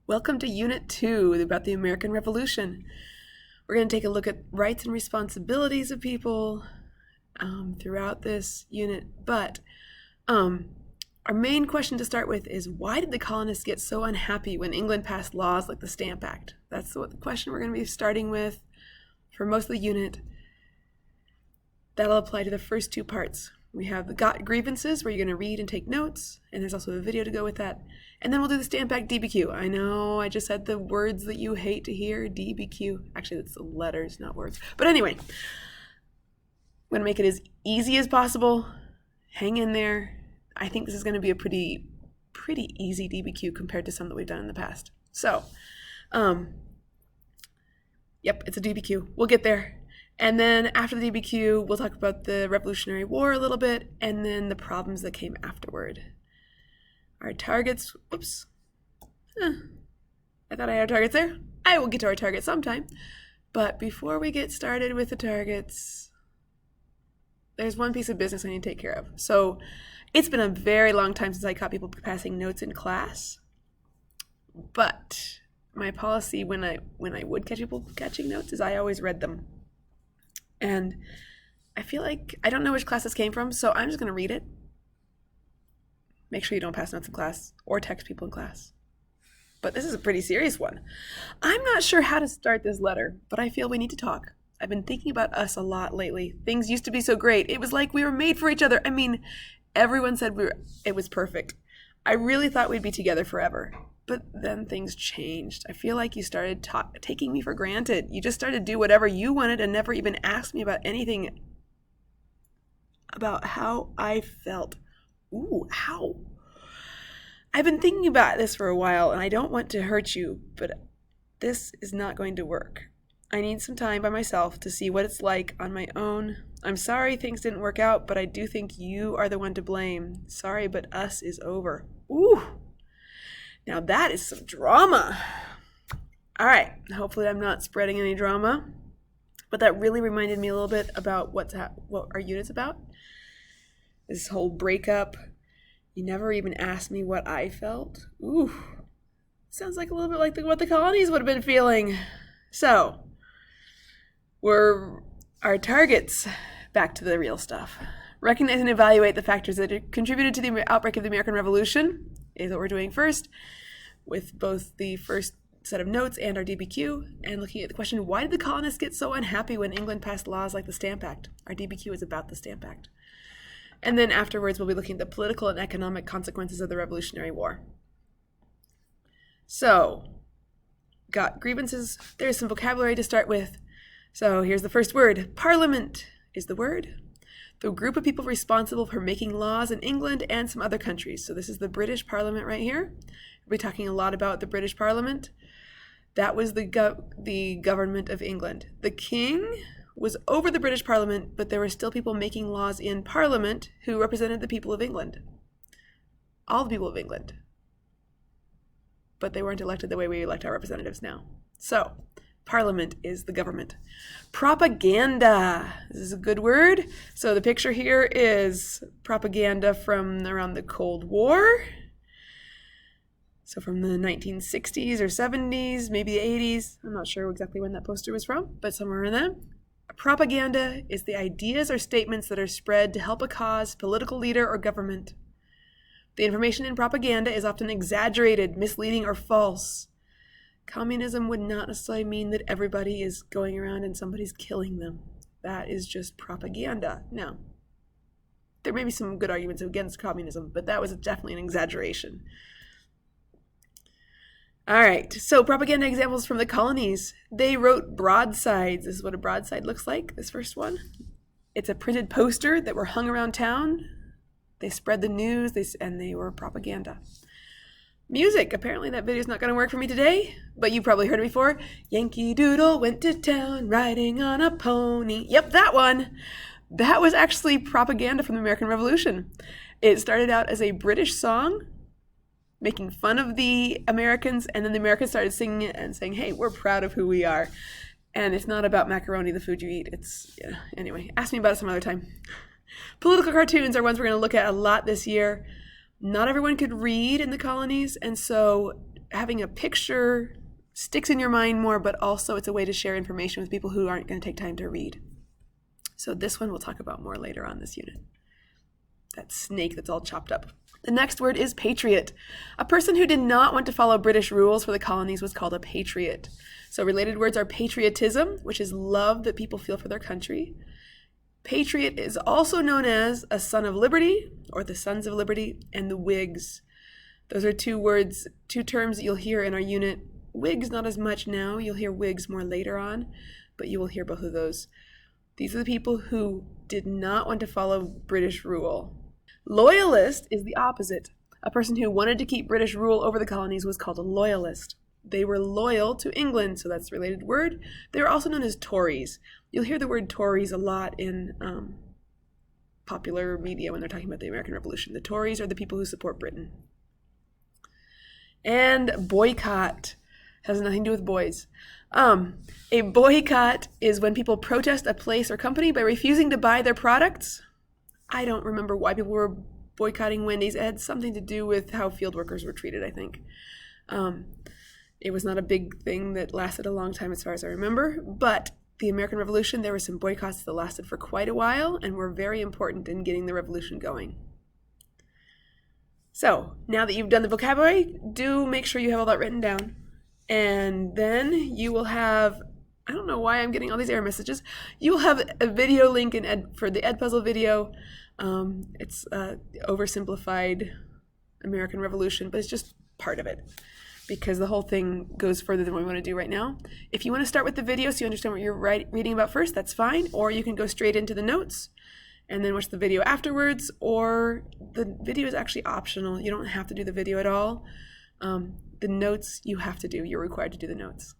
Welcome to Unit 2 about the American Revolution. We're going to take a look at rights and responsibilities of people throughout this unit, but our main question to start with is, why did the colonists get so unhappy when England passed laws like the Stamp Act? That's the question we're going to be starting with for most of the unit. That'll apply to the first two parts. We have the got grievances, where you're going to read and take notes, and there's also a video to go with that. And then we'll do the Stamp Act DBQ. I know I just said the words that you hate to hear, DBQ. Actually, that's the letters, not words. But anyway, I'm going to make it as easy as possible. Hang in there. I think this is going to be a pretty easy DBQ compared to some that we've done in the past. So, yep, it's a DBQ. We'll get there. And then after the DBQ, we'll talk about the Revolutionary War a little bit, and then the problems that came afterward. Our targets, whoops. I thought I had targets there. I will get to our targets sometime. But before we get started with the targets, there's one piece of business I need to take care of. So it's been a very long time since I caught people passing notes in class. But my policy when I would catch people catching notes is I always read them. And I feel like I don't know which class this came from, so I'm just going to read it. Make sure you don't pass notes in class or text people in class. But this is a pretty serious one. I'm not sure how to start this letter, but I feel we need to talk. I've been thinking about us a lot lately. Things used to be so great. It was like we were made for each other. I mean, everyone said it was perfect. I really thought we'd be together forever. But then things changed. I feel like you started taking me for granted. You just started to do whatever you wanted and never even asked me about anything about how I felt. Ooh, how? I've been thinking about this for a while, and I don't want to hurt you, but this is not going to work. I need some time by myself to see what it's like on my own. I'm sorry things didn't work out, but I do think you are the one to blame. Sorry, but us is over. Ooh. Now that is some drama. All right, hopefully I'm not spreading any drama, but that really reminded me a little bit about what our unit's about. This whole breakup. You never even asked me what I felt. Ooh, sounds like a little bit like what the colonies would have been feeling. So, our targets, back to the real stuff. Recognize and evaluate the factors that contributed to the outbreak of the American Revolution is what we're doing first, with both the first set of notes and our DBQ, and looking at the question, why did the colonists get so unhappy when England passed laws like the Stamp Act? Our DBQ is about the Stamp Act. And then afterwards, we'll be looking at the political and economic consequences of the Revolutionary War. So, got grievances. There's some vocabulary to start with. So here's the first word. Parliament is the word. The group of people responsible for making laws in England and some other countries. So this is the British Parliament right here. We'll be talking a lot about the British Parliament. That was the government of England. The king was over the British Parliament, but there were still people making laws in Parliament who represented the people of England. All the people of England. But they weren't elected the way we elect our representatives now. So, Parliament is the government. Propaganda. This is a good word. So the picture here is propaganda from around the Cold War. So from the 1960s or 70s, maybe the 80s. I'm not sure exactly when that poster was from, but somewhere in there. Propaganda is the ideas or statements that are spread to help a cause, political leader, or government. The information in propaganda is often exaggerated, misleading, or false. Communism would not necessarily mean that everybody is going around and somebody's killing them. That is just propaganda. Now, there may be some good arguments against communism, but that was definitely an exaggeration. All right, so propaganda examples from the colonies. They wrote broadsides. This is what a broadside looks like, this first one. It's a printed poster that were hung around town. They spread the news, and they were propaganda. Music. Apparently that video's not going to work for me today, but you probably heard it before. Yankee Doodle went to town riding on a pony. Yep, that one. That was actually propaganda from the American Revolution. It started out as a British song, making fun of the Americans, and then the Americans started singing it and saying, hey, we're proud of who we are. And it's not about macaroni, the food you eat. Anyway, ask me about it some other time. Political cartoons are ones we're going to look at a lot this year. Not everyone could read in the colonies, and so having a picture sticks in your mind more, but also it's a way to share information with people who aren't going to take time to read. So this one we'll talk about more later on this unit. That snake that's all chopped up. The next word is patriot. A person who did not want to follow British rules for the colonies was called a patriot. So related words are patriotism, which is love that people feel for their country. Patriot is also known as a son of liberty, or the Sons of Liberty, and the Whigs. Those are two terms that you'll hear in our unit. Whigs, not as much now. You'll hear Whigs more later on, but you will hear both of those. These are the people who did not want to follow British rule. Loyalist is the opposite. A person who wanted to keep British rule over the colonies was called a loyalist. They were loyal to England, so that's a related word. They were also known as Tories. You'll hear the word Tories a lot in popular media when they're talking about the American Revolution. The Tories are the people who support Britain. And boycott has nothing to do with boys. A boycott is when people protest a place or company by refusing to buy their products. I don't remember why people were boycotting Wendy's. It had something to do with how field workers were treated, I think. It was not a big thing that lasted a long time as far as I remember, but the American Revolution, there were some boycotts that lasted for quite a while and were very important in getting the revolution going. So, now that you've done the vocabulary, do make sure you have all that written down. And then you will have, I don't know why I'm getting all these error messages, you will have a video link for the Edpuzzle video. It's oversimplified American Revolution, but it's just part of it, because the whole thing goes further than what we want to do right now. If you want to start with the video so you understand what you're reading about first, that's fine. Or you can go straight into the notes and then watch the video afterwards, or the video is actually optional. You don't have to do the video at all. The notes you have to do. You're required to do the notes.